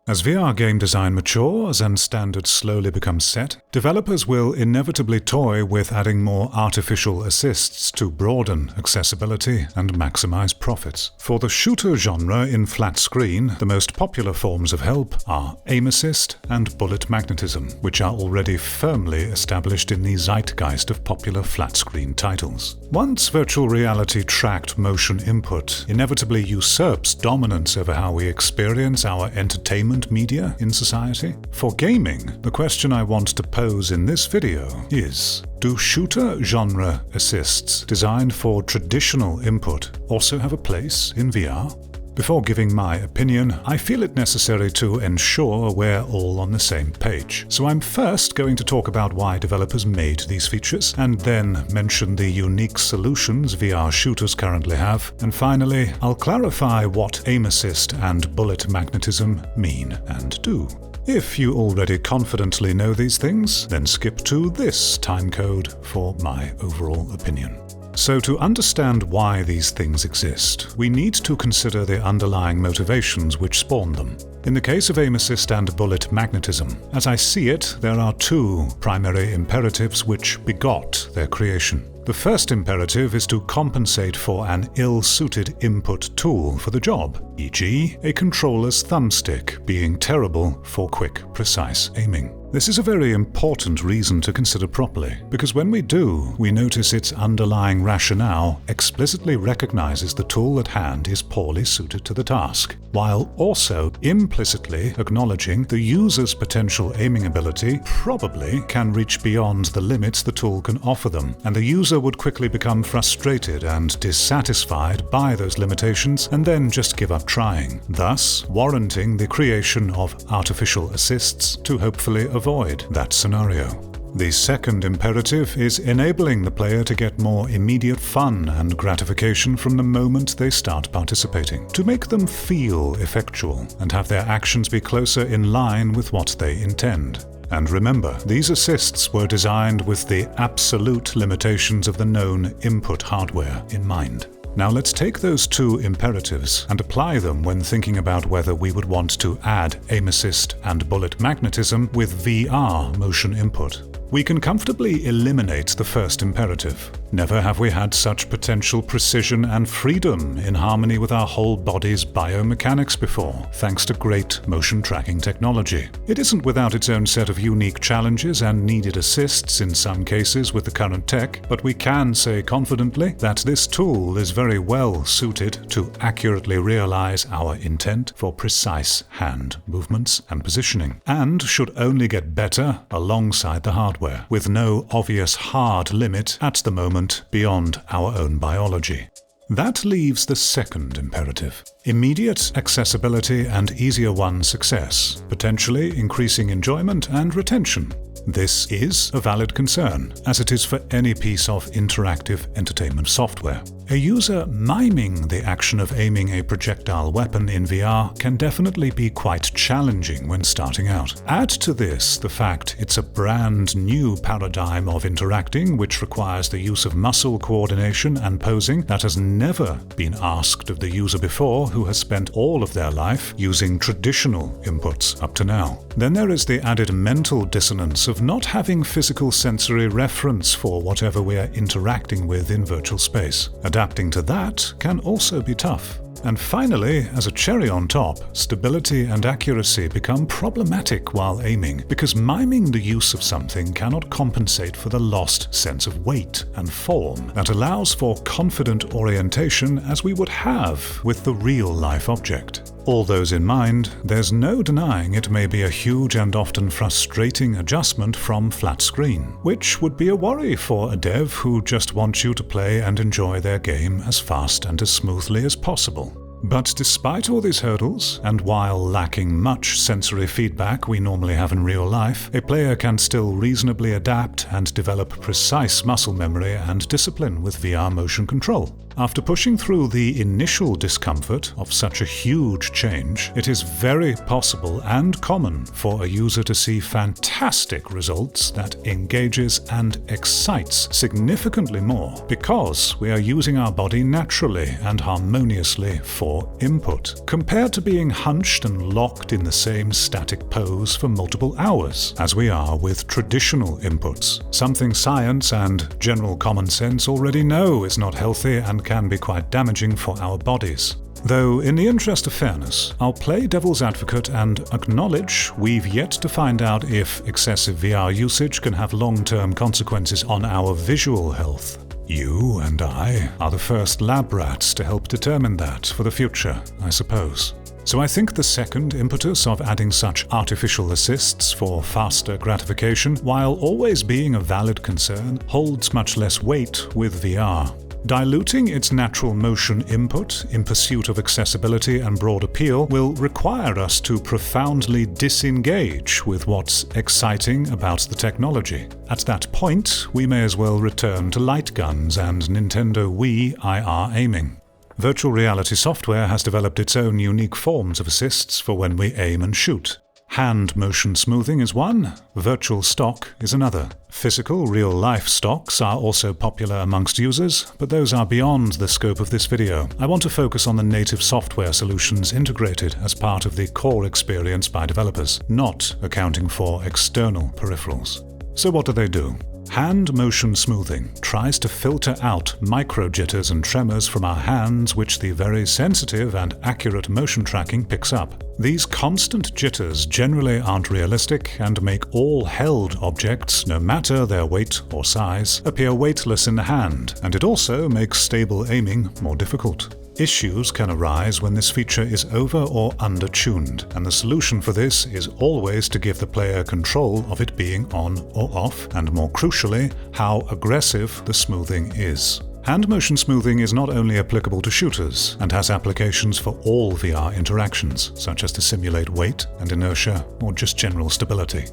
As VR game design matures and standards slowly become set, developers will inevitably toy with adding more artificial assists to broaden accessibility and maximize profits. For the shooter genre in flat screen, the most popular forms of help are aim assist and bullet magnetism, which are already firmly established in the zeitgeist of popular flat screen titles. Once virtual reality tracked motion input inevitably usurps dominance over how we experience our entertainment media in society, for gaming, the question I want to pose in this video is: do shooter genre assists designed for traditional input also have a place in VR? Before giving my opinion, I feel it necessary to ensure we're all on the same page. So I'm first going to talk about why developers made these features, and then mention the unique solutions VR shooters currently have, and finally, I'll clarify what aim assist and bullet magnetism mean and do. If you already confidently know these things, then skip to this timecode for my overall opinion. So to understand why these things exist, we need to consider the underlying motivations which spawn them. In the case of aim assist and bullet magnetism, as I see it, there are two primary imperatives which begot their creation. The first imperative is to compensate for an ill-suited input tool for the job, e.g., a controller's thumbstick being terrible for quick, precise aiming. This is a very important reason to consider properly, because when we do, we notice its underlying rationale explicitly recognizes the tool at hand is poorly suited to the task, while also implicitly acknowledging the user's potential aiming ability probably can reach beyond the limits the tool can offer them, and the user would quickly become frustrated and dissatisfied by those limitations and then just give up trying, thus warranting the creation of artificial assists to hopefully avoid that scenario. The second imperative is enabling the player to get more immediate fun and gratification from the moment they start participating, to make them feel effectual and have their actions be closer in line with what they intend. And remember, these assists were designed with the absolute limitations of the known input hardware in mind. Now let's take those two imperatives and apply them when thinking about whether we would want to add aim assist and bullet magnetism with VR motion input. We can comfortably eliminate the first imperative. Never have we had such potential precision and freedom in harmony with our whole body's biomechanics before, thanks to great motion tracking technology. It isn't without its own set of unique challenges and needed assists in some cases with the current tech, but we can say confidently that this tool is very well suited to accurately realize our intent for precise hand movements and positioning, and should only get better alongside the hardware, with no obvious hard limit at the moment beyond our own biology. That leaves the second imperative: immediate accessibility and easier won success, potentially increasing enjoyment and retention. This is a valid concern, as it is for any piece of interactive entertainment software. A user miming the action of aiming a projectile weapon in VR can definitely be quite challenging when starting out. Add to this the fact it's a brand new paradigm of interacting which requires the use of muscle coordination and posing that has never been asked of the user before, who has spent all of their life using traditional inputs up to now. Then there is the added mental dissonance of not having physical sensory reference for whatever we are interacting with in virtual space. Adapting to that can also be tough. And finally, as a cherry on top, stability and accuracy become problematic while aiming, because miming the use of something cannot compensate for the lost sense of weight and form that allows for confident orientation as we would have with the real-life object. All those in mind, there's no denying it may be a huge and often frustrating adjustment from flat screen, which would be a worry for a dev who just wants you to play and enjoy their game as fast and as smoothly as possible. But despite all these hurdles, and while lacking much sensory feedback we normally have in real life, a player can still reasonably adapt and develop precise muscle memory and discipline with VR motion control. After pushing through the initial discomfort of such a huge change, it is very possible and common for a user to see fantastic results that engages and excites significantly more because we are using our body naturally and harmoniously for input, compared to being hunched and locked in the same static pose for multiple hours, as we are with traditional inputs, something science and general common sense already know is not healthy and can be quite damaging for our bodies. Though, in the interest of fairness, I'll play devil's advocate and acknowledge we've yet to find out if excessive VR usage can have long-term consequences on our visual health. You and I are the first lab rats to help determine that for the future, I suppose. So I think the second impetus of adding such artificial assists for faster gratification, while always being a valid concern, holds much less weight with VR. Diluting its natural motion input in pursuit of accessibility and broad appeal will require us to profoundly disengage with what's exciting about the technology. At that point, we may as well return to light guns and Nintendo Wii IR aiming. Virtual reality software has developed its own unique forms of assists for when we aim and shoot. Hand motion smoothing is one, virtual stock is another. Physical, real-life stocks are also popular amongst users, but those are beyond the scope of this video. I want to focus on the native software solutions integrated as part of the core experience by developers, not accounting for external peripherals. So what do? Hand motion smoothing tries to filter out micro-jitters and tremors from our hands which the very sensitive and accurate motion tracking picks up. These constant jitters generally aren't realistic and make all held objects, no matter their weight or size, appear weightless in the hand, and it also makes stable aiming more difficult. Issues can arise when this feature is over or under-tuned, and the solution for this is always to give the player control of it being on or off, and more crucially, how aggressive the smoothing is. Hand motion smoothing is not only applicable to shooters, and has applications for all VR interactions, such as to simulate weight and inertia, or just general stability.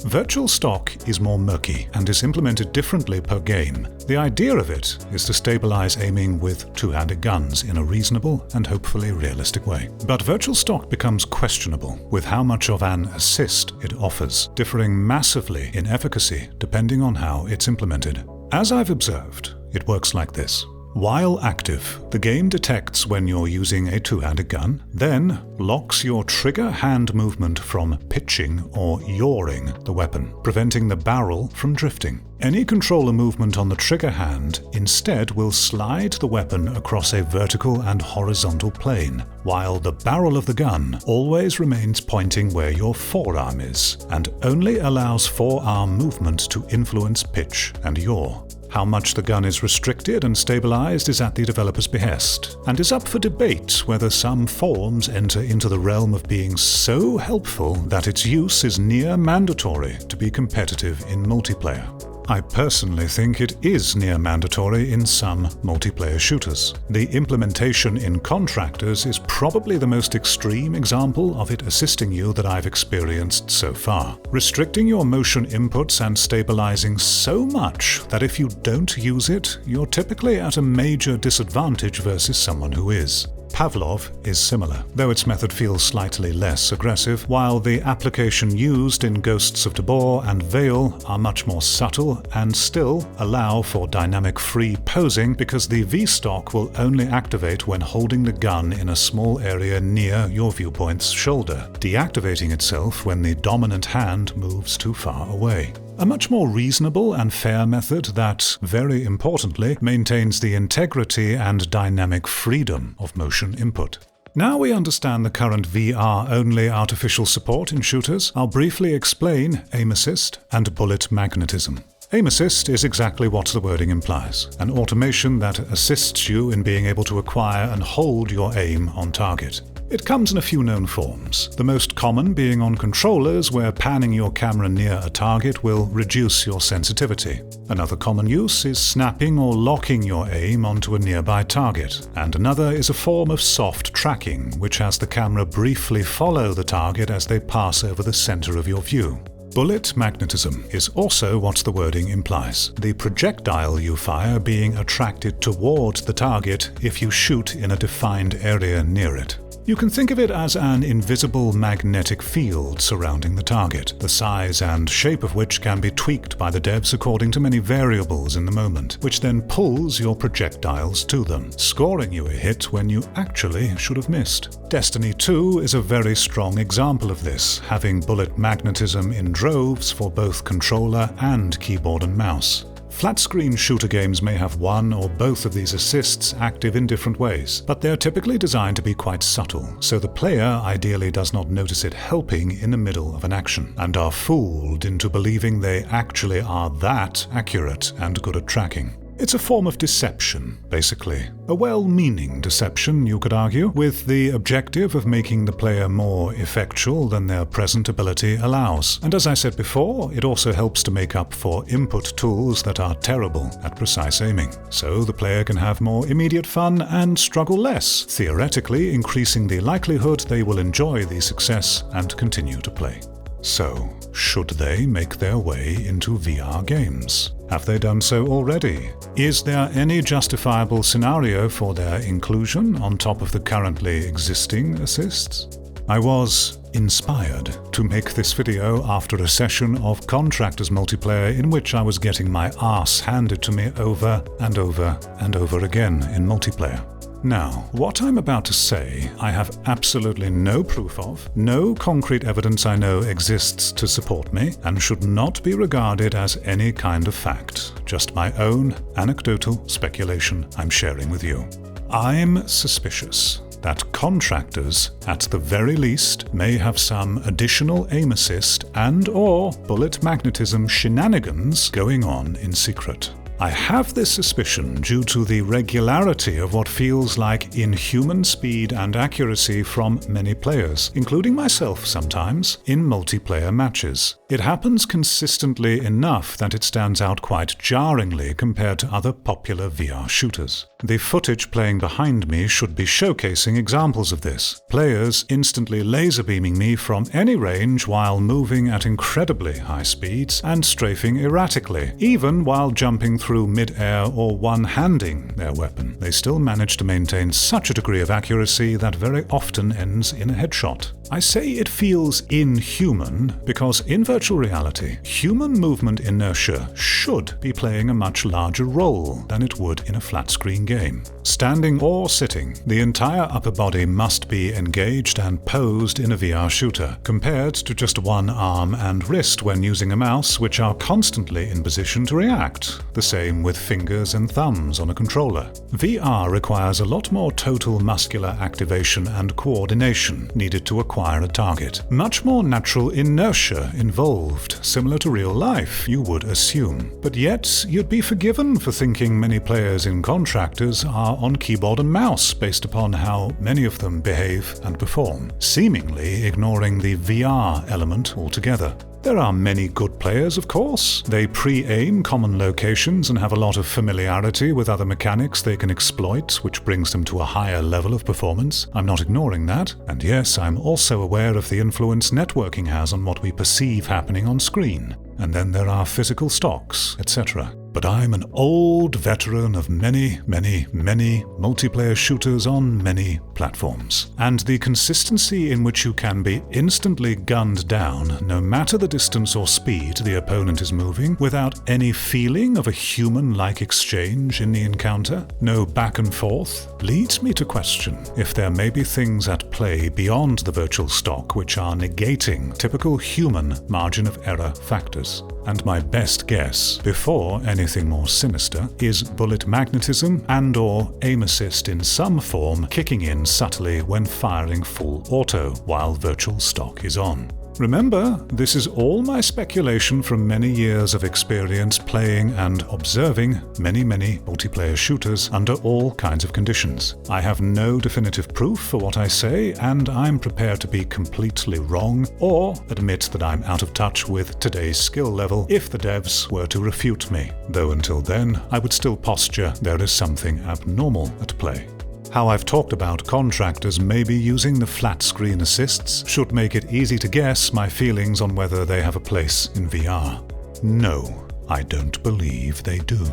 Virtual stock is more murky and is implemented differently per game. The idea of it is to stabilize aiming with two-handed guns in a reasonable and hopefully realistic way. But virtual stock becomes questionable with how much of an assist it offers, differing massively in efficacy depending on how it's implemented. As I've observed, it works like this. While active, the game detects when you're using a two-handed gun, then locks your trigger hand movement from pitching or yawing the weapon, preventing the barrel from drifting. Any controller movement on the trigger hand instead will slide the weapon across a vertical and horizontal plane, while the barrel of the gun always remains pointing where your forearm is, and only allows forearm movement to influence pitch and yaw. How much the gun is restricted and stabilized is at the developer's behest, and is up for debate whether some forms enter into the realm of being so helpful that its use is near mandatory to be competitive in multiplayer. I personally think it is near mandatory in some multiplayer shooters. The implementation in Contractors is probably the most extreme example of it assisting you that I've experienced so far, restricting your motion inputs and stabilizing so much that if you don't use it, you're typically at a major disadvantage versus someone who is. Pavlov is similar, though its method feels slightly less aggressive, while the application used in Ghosts of Tabor and Veil are much more subtle and still allow for dynamic free posing because the V-stock will only activate when holding the gun in a small area near your viewpoint's shoulder, deactivating itself when the dominant hand moves too far away. A much more reasonable and fair method that, very importantly, maintains the integrity and dynamic freedom of motion input. Now we understand the current VR-only artificial support in shooters, I'll briefly explain aim assist and bullet magnetism. Aim assist is exactly what the wording implies, an automation that assists you in being able to acquire and hold your aim on target. It comes in a few known forms, the most common being on controllers where panning your camera near a target will reduce your sensitivity. Another common use is snapping or locking your aim onto a nearby target, and another is a form of soft tracking, which has the camera briefly follow the target as they pass over the center of your view. Bullet magnetism is also what the wording implies, the projectile you fire being attracted towards the target if you shoot in a defined area near it. You can think of it as an invisible magnetic field surrounding the target, the size and shape of which can be tweaked by the devs according to many variables in the moment, which then pulls your projectiles to them, scoring you a hit when you actually should have missed. Destiny 2 is a very strong example of this, having bullet magnetism in droves for both controller and keyboard and mouse. Flat-screen shooter games may have one or both of these assists active in different ways, but they're typically designed to be quite subtle, so the player ideally does not notice it helping in the middle of an action, and are fooled into believing they actually are that accurate and good at tracking. It's a form of deception, basically. A well-meaning deception, you could argue, with the objective of making the player more effectual than their present ability allows. And as I said before, it also helps to make up for input tools that are terrible at precise aiming. So the player can have more immediate fun and struggle less, theoretically increasing the likelihood they will enjoy the success and continue to play. So, should they make their way into VR games? Have they done so already? Is there any justifiable scenario for their inclusion on top of the currently existing assists? I was inspired to make this video after a session of Contractors multiplayer in which I was getting my arse handed to me over and over and over again in multiplayer. Now, what I'm about to say, I have absolutely no proof of, no concrete evidence I know exists to support me, and should not be regarded as any kind of fact, just my own anecdotal speculation I'm sharing with you. I'm suspicious that Contractors, at the very least, may have some additional aim assist and/or bullet magnetism shenanigans going on in secret. I have this suspicion due to the regularity of what feels like inhuman speed and accuracy from many players, including myself sometimes, in multiplayer matches. It happens consistently enough that it stands out quite jarringly compared to other popular VR shooters. The footage playing behind me should be showcasing examples of this. Players instantly laser beaming me from any range while moving at incredibly high speeds and strafing erratically, even while jumping through mid-air or one-handing their weapon. They still manage to maintain such a degree of accuracy that very often ends in a headshot. I say it feels inhuman because in virtual reality, human movement inertia should be playing a much larger role than it would in a flat-screen game. Standing or sitting, the entire upper body must be engaged and posed in a VR shooter, compared to just one arm and wrist when using a mouse, which are constantly in position to react. The same with fingers and thumbs on a controller. VR requires a lot more total muscular activation and coordination needed to acquire a target. Much more natural inertia involved, similar to real life, you would assume. But yet, you'd be forgiven for thinking many players in Contractors are on keyboard and mouse based upon how many of them behave and perform, seemingly ignoring the VR element altogether. There are many good players, of course. They pre-aim common locations and have a lot of familiarity with other mechanics they can exploit, which brings them to a higher level of performance. I'm not ignoring that. And yes, I'm also aware of the influence networking has on what we perceive happening on screen. And then there are physical stocks, etc. But I'm an old veteran of many multiplayer shooters on many platforms. And the consistency in which you can be instantly gunned down, no matter the distance or speed the opponent is moving, without any feeling of a human-like exchange in the encounter, no back and forth, leads me to question if there may be things at play beyond the virtual stock which are negating typical human margin of error factors. And my best guess, before anything more sinister, is bullet magnetism and/or aim assist in some form kicking in subtly when firing full auto while virtual stock is on. Remember, this is all my speculation from many years of experience playing and observing many multiplayer shooters under all kinds of conditions. I have no definitive proof for what I say, and I'm prepared to be completely wrong or admit that I'm out of touch with today's skill level if the devs were to refute me, though until then I would still posture there is something abnormal at play. How I've talked about contractors maybe using the flat screen assists should make it easy to guess my feelings on whether they have a place in VR. No, I don't believe they do.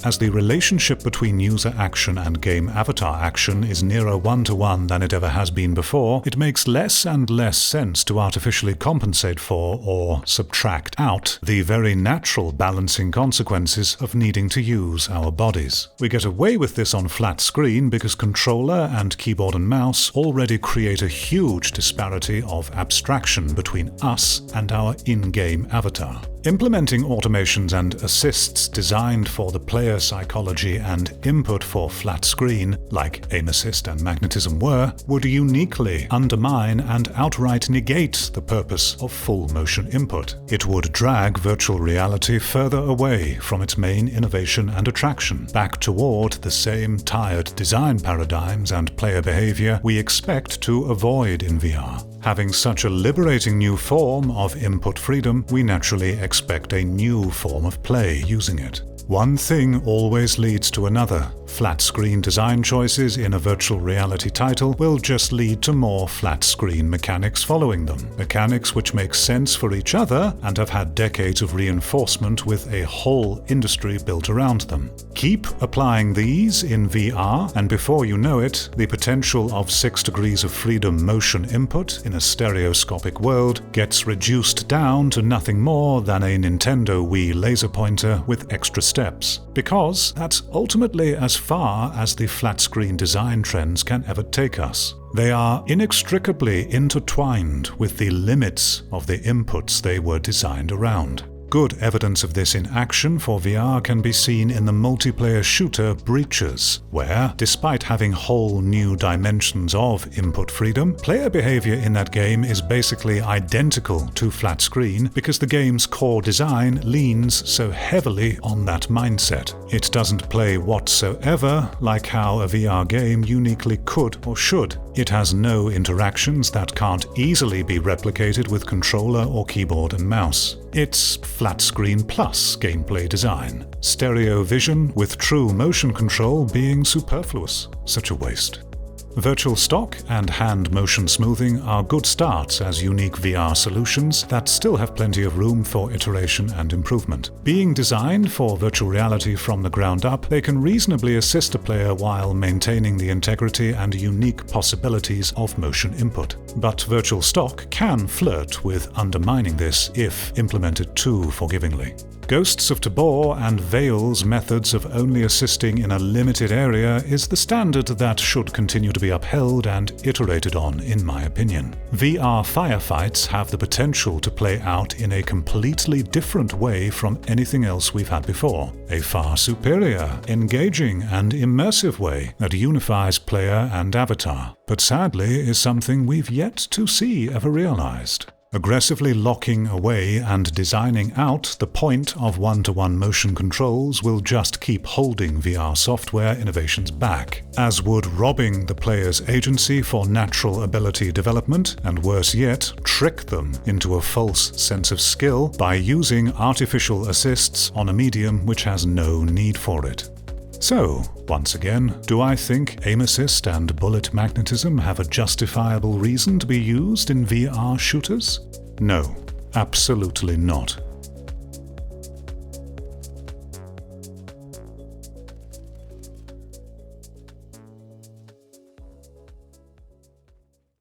As the relationship between user action and game avatar action is nearer one-to-one than it ever has been before, it makes less and less sense to artificially compensate for or subtract out the very natural balancing consequences of needing to use our bodies. We get away with this on flat screen because controller and keyboard and mouse already create a huge disparity of abstraction between us and our in-game avatar. Implementing automations and assists designed for the player psychology and input for flat screen, like aim assist and magnetism were, would uniquely undermine and outright negate the purpose of full motion input. It would drag virtual reality further away from its main innovation and attraction, back toward the same tired design paradigms and player behavior we expect to avoid in VR. Having such a liberating new form of input freedom, we naturally expect a new form of play using it. One thing always leads to another. Flat screen design choices in a virtual reality title will just lead to more flat screen mechanics following them. Mechanics which make sense for each other and have had decades of reinforcement with a whole industry built around them. Keep applying these in VR, and before you know it, the potential of 6 degrees of freedom motion input in a stereoscopic world gets reduced down to nothing more than a Nintendo Wii laser pointer with extra steps. Because that's ultimately as far as the flat screen design trends can ever take us. They are inextricably intertwined with the limits of the inputs they were designed around. Good evidence of this in action for VR can be seen in the multiplayer shooter Breaches, where, despite having whole new dimensions of input freedom, player behavior in that game is basically identical to flat screen because the game's core design leans so heavily on that mindset. It doesn't play whatsoever like how a VR game uniquely could or should. It has no interactions that can't easily be replicated with controller or keyboard and mouse. It's flat screen plus gameplay design. Stereo vision with true motion control being superfluous. Such a waste. Virtual stock and hand motion smoothing are good starts as unique VR solutions that still have plenty of room for iteration and improvement. Being designed for virtual reality from the ground up, they can reasonably assist a player while maintaining the integrity and unique possibilities of motion input. But virtual stock can flirt with undermining this if implemented too forgivingly. Ghosts of Tabor and Veil's methods of only assisting in a limited area is the standard that should continue to be upheld and iterated on, in my opinion. VR firefights have the potential to play out in a completely different way from anything else we've had before. A far superior, engaging, and immersive way that unifies player and avatar, but sadly is something we've yet to see ever realized. Aggressively locking away and designing out the point of one-to-one motion controls will just keep holding VR software innovations back, as would robbing the player's agency for natural ability development, and worse yet, trick them into a false sense of skill by using artificial assists on a medium which has no need for it. So, once again, do I think aim assist and bullet magnetism have a justifiable reason to be used in VR shooters? No, absolutely not.